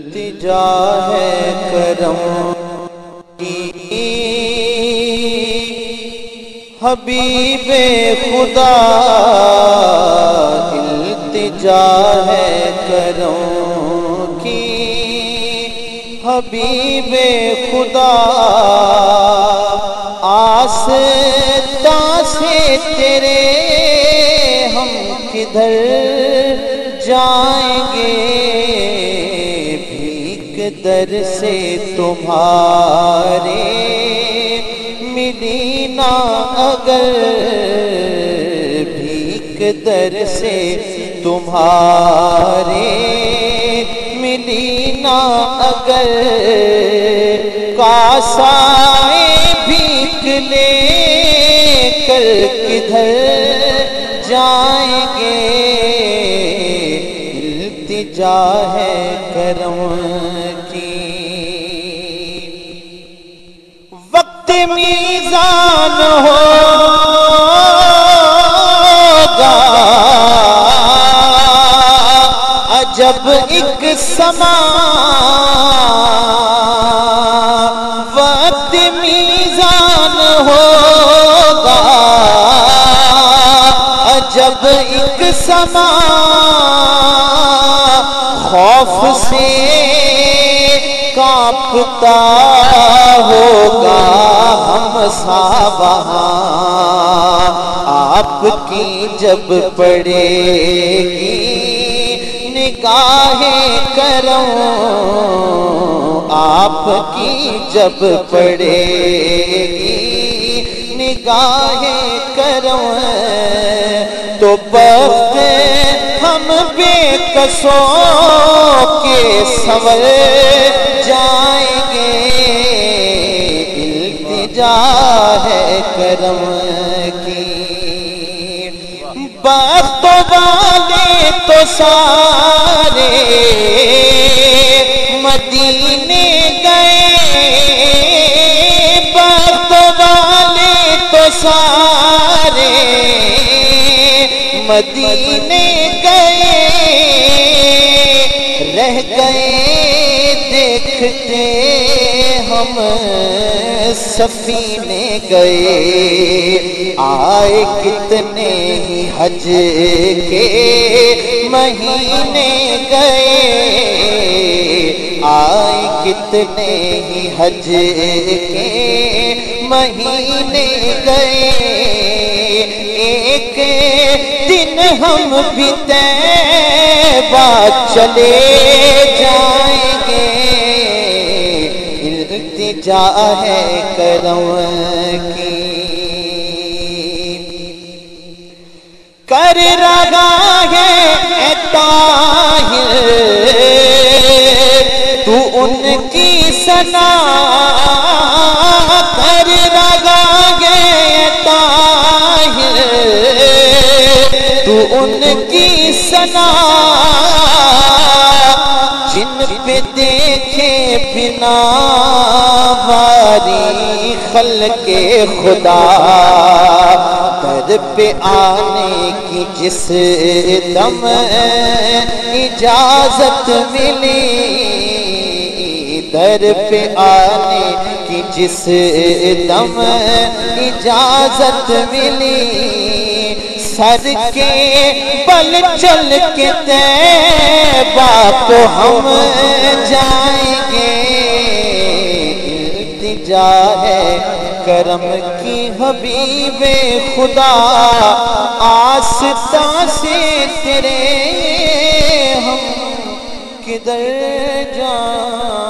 التجا ہے کرم کی حبیب خدا، التجا ہے کرم کی حبیب خدا، آستاں سے تیرے ہم کدھر جائیں گے، بھیک در سے تمہارے ملی نہ اگر، بھیک در سے تمہارے ملی نہ اگر، کاسائے بھیک لے کر کدھر جائیں گے، التجا ہے کرم کی۔ وقت میزان ہوگا عجب ایک سما، وقت میزان ہوگا عجب ایک سما، خوف سے کانپتا ہوگا ہم سا وہاں، آپ کی جب پڑے گی نگاہ کرم، آپ کی جب پڑے گی نگاہ کرم، تو بخت ہم بے قصوں کے سنور جائیں گے، التجا ہے کرم کی۔ بخت والے تو سارے مدینے گئے، بخت والے تو سارے مدینے گئے، رہ گئے دیکھتے ہم سفینے گئے، آئے کتنے ہی حج کے مہینے گئے، آئے کتنے ہی حج کے مہینے گئے، ایک دن ہم بھی طیبہ چلے جائیں گے، التجا ہے کرم کی۔ کر رہا ہے اے طاہر تو ان کی ثنا، کر رہا ہے اے طاہر تو ان کی ثنا، جن پہ دیکھے بنا باری خلق خدا، در پہ آنے کی جس دم اجازت ملی، در پہ آنے کی جس دم اجازت ملی، سر کے بل چل کے طیبہ کو ہم جائیں گے، التجا ہے کرم کی حبیب خدا، آستاں سے تیرے ہم کدھر جائیں